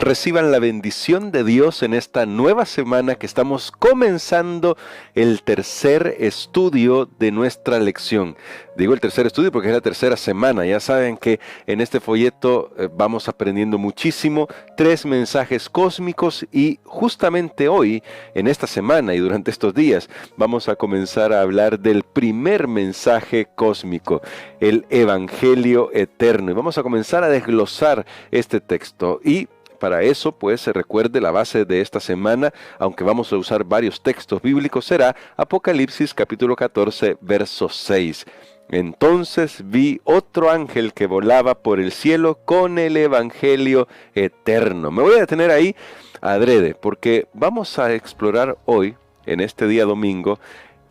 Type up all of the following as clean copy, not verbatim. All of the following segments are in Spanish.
Reciban la bendición de Dios en esta nueva semana que estamos comenzando el tercer estudio de nuestra lección. Digo el tercer estudio porque es la tercera semana. Ya saben que en este folleto vamos aprendiendo muchísimo, 3 mensajes cósmicos, y justamente hoy, en esta semana y durante estos días, vamos a comenzar a hablar del primer mensaje cósmico, el Evangelio eterno. Y vamos a comenzar a desglosar este texto. Y para eso, pues, se recuerde la base de esta semana, aunque vamos a usar varios textos bíblicos, será Apocalipsis capítulo 14, verso 6. Entonces vi otro ángel que volaba por el cielo con el Evangelio eterno. Me voy a detener ahí adrede, porque vamos a explorar hoy, en este día domingo,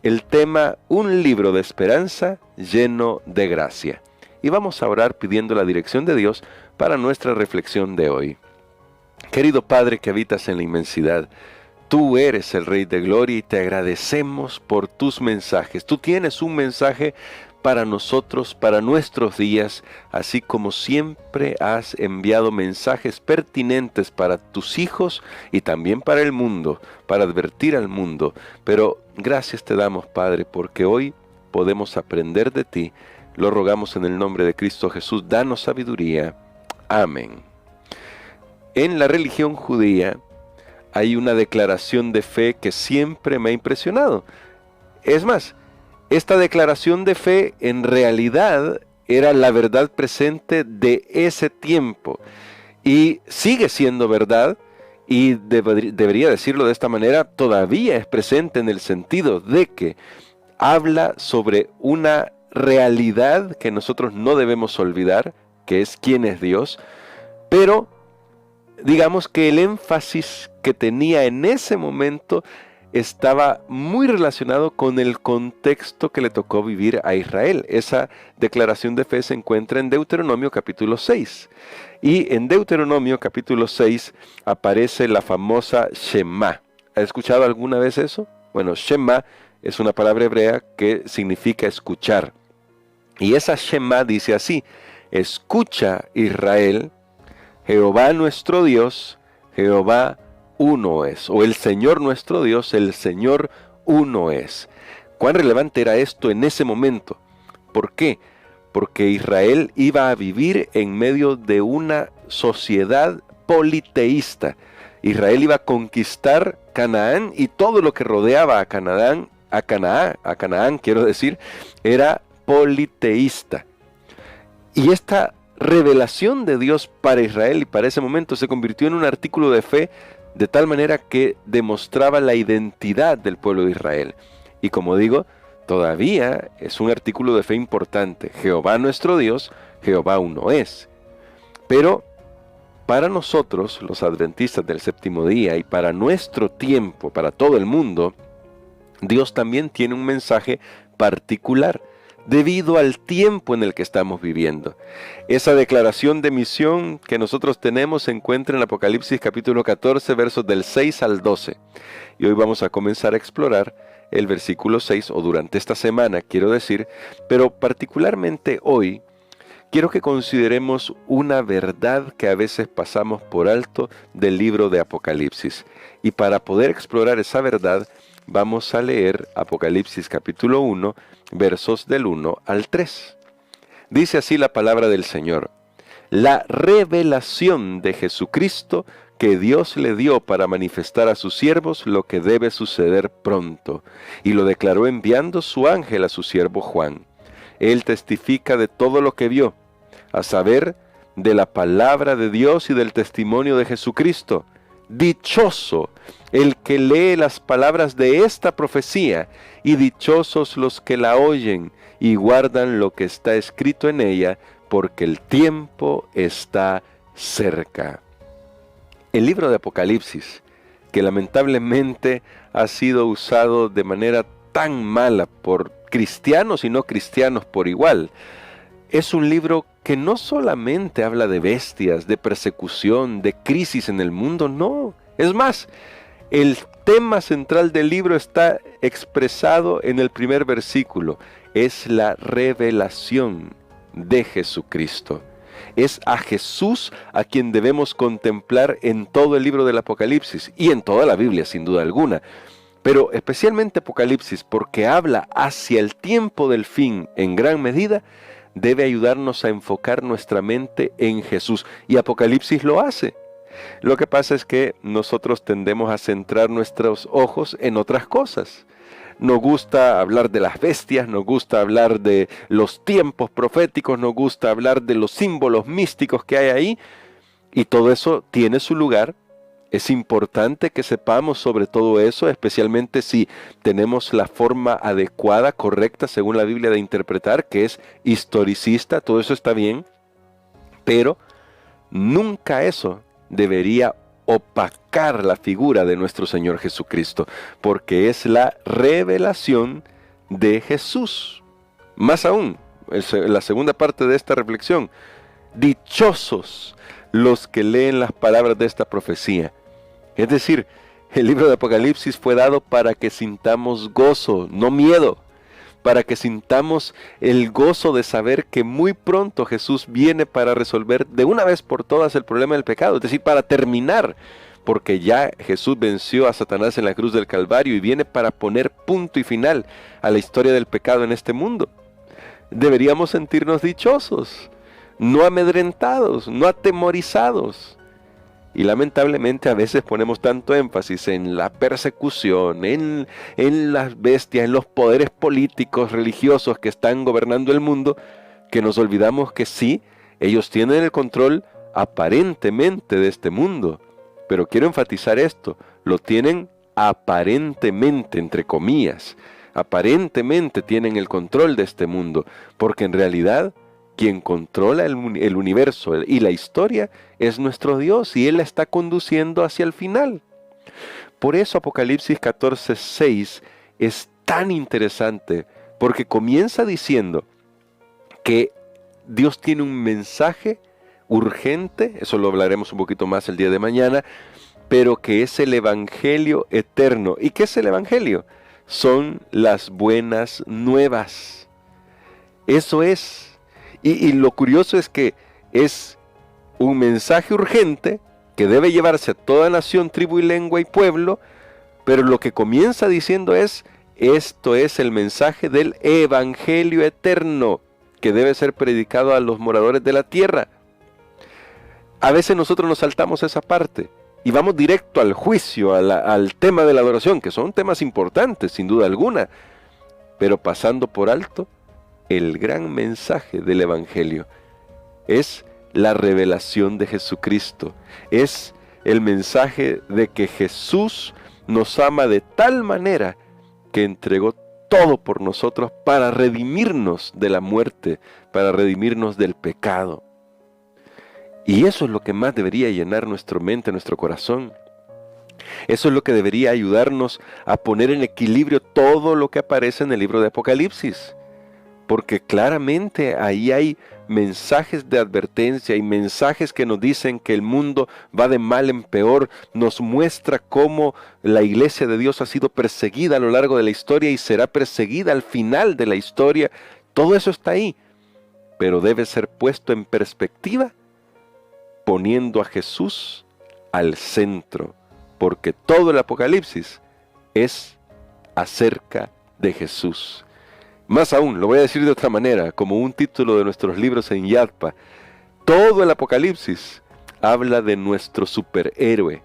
el tema Un libro de esperanza lleno de gracia. Y vamos a orar pidiendo la dirección de Dios para nuestra reflexión de hoy. Querido Padre que habitas en la inmensidad, tú eres el Rey de Gloria y te agradecemos por tus mensajes. Tú tienes un mensaje para nosotros, para nuestros días, así como siempre has enviado mensajes pertinentes para tus hijos y también para el mundo, para advertir al mundo. Pero gracias te damos, Padre, porque hoy podemos aprender de ti. Lo rogamos en el nombre de Cristo Jesús. Danos sabiduría. Amén. En la religión judía hay una declaración de fe que siempre me ha impresionado. Es más, esta declaración de fe en realidad era la verdad presente de ese tiempo y sigue siendo verdad, y debería decirlo de esta manera, todavía es presente en el sentido de que habla sobre una realidad que nosotros no debemos olvidar, que es quién es Dios, pero digamos que el énfasis que tenía en ese momento estaba muy relacionado con el contexto que le tocó vivir a Israel. Esa declaración de fe se encuentra en Deuteronomio capítulo 6. Y en Deuteronomio capítulo 6 aparece la famosa Shema. ¿Ha escuchado alguna vez eso? Bueno, Shema es una palabra hebrea que significa escuchar. Y esa Shema dice así: escucha, Israel, Jehová nuestro Dios, Jehová uno es. O el Señor nuestro Dios, el Señor uno es. ¿Cuán relevante era esto en ese momento? ¿Por qué? Porque Israel iba a vivir en medio de una sociedad politeísta. Israel iba a conquistar Canaán, y todo lo que rodeaba a Canaán, quiero decir, era politeísta. Y esta revelación de Dios para Israel y para ese momento se convirtió en un artículo de fe, de tal manera que demostraba la identidad del pueblo de Israel. Y como digo, todavía es un artículo de fe importante. Jehová nuestro Dios, Jehová uno es. Pero para nosotros, los adventistas del séptimo día, y para nuestro tiempo, para todo el mundo, Dios también tiene un mensaje particular, debido al tiempo en el que estamos viviendo. Esa declaración de misión que nosotros tenemos se encuentra en Apocalipsis capítulo 14, versos del 6 al 12. Y hoy vamos a comenzar a explorar el versículo 6, o durante esta semana, quiero decir, pero particularmente hoy, quiero que consideremos una verdad que a veces pasamos por alto del libro de Apocalipsis. Y para poder explorar esa verdad, vamos a leer Apocalipsis capítulo 1, versos del 1 al 3. Dice así la palabra del Señor: la revelación de Jesucristo que Dios le dio para manifestar a sus siervos lo que debe suceder pronto, y lo declaró enviando su ángel a su siervo Juan. Él testifica de todo lo que vio, a saber, de la palabra de Dios y del testimonio de Jesucristo. Dichoso el que lee las palabras de esta profecía, y dichosos los que la oyen y guardan lo que está escrito en ella, porque el tiempo está cerca. El libro de Apocalipsis, que lamentablemente ha sido usado de manera tan mala por cristianos y no cristianos por igual, es un libro que no solamente habla de bestias, de persecución, de crisis en el mundo, no. Es más, el tema central del libro está expresado en el primer versículo. Es la revelación de Jesucristo. Es a Jesús a quien debemos contemplar en todo el libro del Apocalipsis y en toda la Biblia, sin duda alguna. Pero especialmente Apocalipsis, porque habla hacia el tiempo del fin en gran medida, debe ayudarnos a enfocar nuestra mente en Jesús. Y Apocalipsis lo hace. Lo que pasa es que nosotros tendemos a centrar nuestros ojos en otras cosas. Nos gusta hablar de las bestias, nos gusta hablar de los tiempos proféticos, nos gusta hablar de los símbolos místicos que hay ahí, y todo eso tiene su lugar. Es importante que sepamos sobre todo eso, especialmente si tenemos la forma adecuada, correcta, según la Biblia, de interpretar, que es historicista. Todo eso está bien, pero nunca eso debería opacar la figura de nuestro Señor Jesucristo, porque es la revelación de Jesús. Más aún, la segunda parte de esta reflexión: dichosos los que leen las palabras de esta profecía. Es decir, el libro de Apocalipsis fue dado para que sintamos gozo, no miedo, para que sintamos el gozo de saber que muy pronto Jesús viene para resolver de una vez por todas el problema del pecado, es decir, para terminar, porque ya Jesús venció a Satanás en la cruz del Calvario y viene para poner punto y final a la historia del pecado en este mundo. Deberíamos sentirnos dichosos, no amedrentados, no atemorizados. Y lamentablemente a veces ponemos tanto énfasis en la persecución, en las bestias, en los poderes políticos, religiosos que están gobernando el mundo, que nos olvidamos que sí, ellos tienen el control aparentemente de este mundo. Pero quiero enfatizar esto: lo tienen aparentemente, entre comillas. Aparentemente tienen el control de este mundo, porque en realidad quien controla el universo y la historia es nuestro Dios, y Él la está conduciendo hacia el final. Por eso Apocalipsis 14:6 es tan interesante, porque comienza diciendo que Dios tiene un mensaje urgente, eso lo hablaremos un poquito más el día de mañana, pero que es el Evangelio eterno. ¿Y qué es el Evangelio? Son las buenas nuevas. Eso es. Y lo curioso es que es un mensaje urgente que debe llevarse a toda nación, tribu y lengua y pueblo, pero lo que comienza diciendo es: esto es el mensaje del Evangelio eterno que debe ser predicado a los moradores de la tierra. A veces nosotros nos saltamos esa parte y vamos directo al juicio, al tema de la adoración, que son temas importantes sin duda alguna, pero pasando por alto el gran mensaje del Evangelio. Es la revelación de Jesucristo. Es el mensaje de que Jesús nos ama de tal manera que entregó todo por nosotros para redimirnos de la muerte, para redimirnos del pecado. Y eso es lo que más debería llenar nuestra mente, nuestro corazón. Eso es lo que debería ayudarnos a poner en equilibrio todo lo que aparece en el libro de Apocalipsis. Porque claramente ahí hay mensajes de advertencia y mensajes que nos dicen que el mundo va de mal en peor. Nos muestra cómo la iglesia de Dios ha sido perseguida a lo largo de la historia y será perseguida al final de la historia. Todo eso está ahí, pero debe ser puesto en perspectiva poniendo a Jesús al centro, porque todo el Apocalipsis es acerca de Jesús. Más aún, lo voy a decir de otra manera, como un título de nuestros libros en Yadpa: todo el Apocalipsis habla de nuestro superhéroe,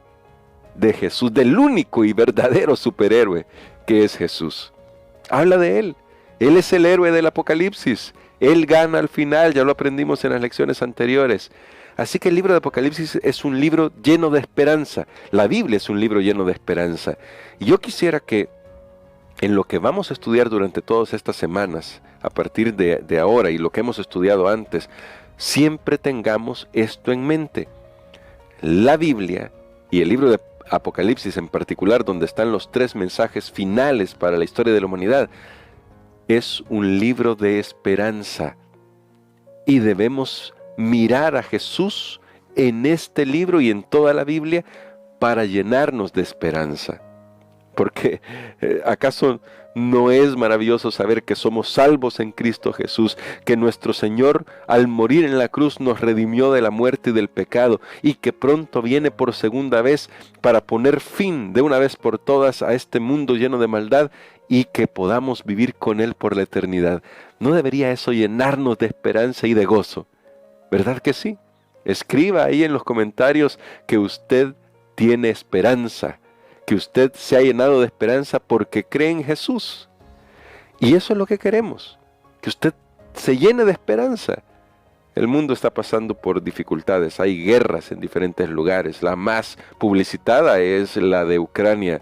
de Jesús, del único y verdadero superhéroe que es Jesús. Habla de Él. Él es el héroe del Apocalipsis. Él gana al final, ya lo aprendimos en las lecciones anteriores. Así que el libro de Apocalipsis es un libro lleno de esperanza. La Biblia es un libro lleno de esperanza. Y yo quisiera que en lo que vamos a estudiar durante todas estas semanas, a partir de ahora y lo que hemos estudiado antes, siempre tengamos esto en mente. La Biblia y el libro de Apocalipsis en particular, donde están los 3 mensajes finales para la historia de la humanidad, es un libro de esperanza. Y debemos mirar a Jesús en este libro y en toda la Biblia para llenarnos de esperanza. Porque ¿acaso ¿No es maravilloso saber que somos salvos en Cristo Jesús, que nuestro Señor al morir en la cruz nos redimió de la muerte y del pecado, y que pronto viene por segunda vez para poner fin de una vez por todas a este mundo lleno de maldad y que podamos vivir con Él por la eternidad? ¿No debería eso llenarnos de esperanza y de gozo? ¿Verdad que sí? Escriba ahí en los comentarios que usted tiene esperanza, que usted se ha llenado de esperanza porque cree en Jesús. Y eso es lo que queremos, que usted se llene de esperanza. El mundo está pasando por dificultades, hay guerras en diferentes lugares. La más publicitada es la de Ucrania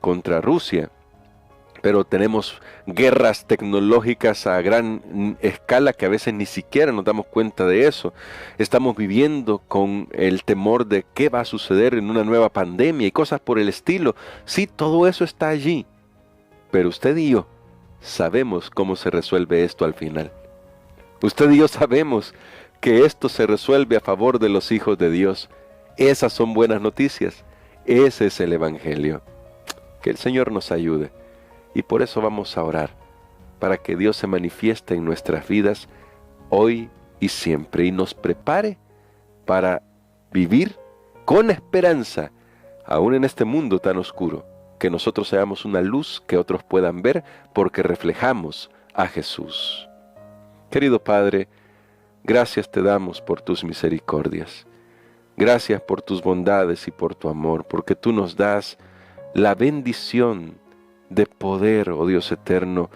contra Rusia. Pero tenemos guerras tecnológicas a gran escala que a veces ni siquiera nos damos cuenta de eso. Estamos viviendo con el temor de qué va a suceder en una nueva pandemia y cosas por el estilo. Sí, todo eso está allí. Pero usted y yo sabemos cómo se resuelve esto al final. Usted y yo sabemos que esto se resuelve a favor de los hijos de Dios. Esas son buenas noticias. Ese es el Evangelio. Que el Señor nos ayude. Y por eso vamos a orar, para que Dios se manifieste en nuestras vidas hoy y siempre, y nos prepare para vivir con esperanza, aún en este mundo tan oscuro, que nosotros seamos una luz que otros puedan ver, porque reflejamos a Jesús. Querido Padre, gracias te damos por tus misericordias, gracias por tus bondades y por tu amor, porque tú nos das la bendición de poder, oh Dios eterno,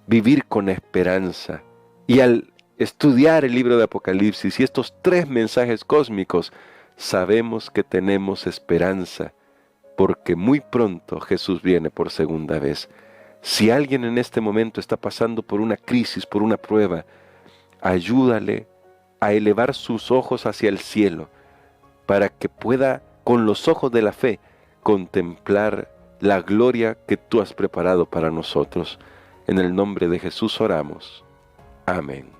vivir con esperanza. Y al estudiar el libro de Apocalipsis y estos 3 mensajes cósmicos, sabemos que tenemos esperanza, porque muy pronto Jesús viene por segunda vez. Si alguien en este momento está pasando por una crisis, por una prueba, ayúdale a elevar sus ojos hacia el cielo, para que pueda, con los ojos de la fe, contemplar la gloria que tú has preparado para nosotros. En el nombre de Jesús oramos. Amén.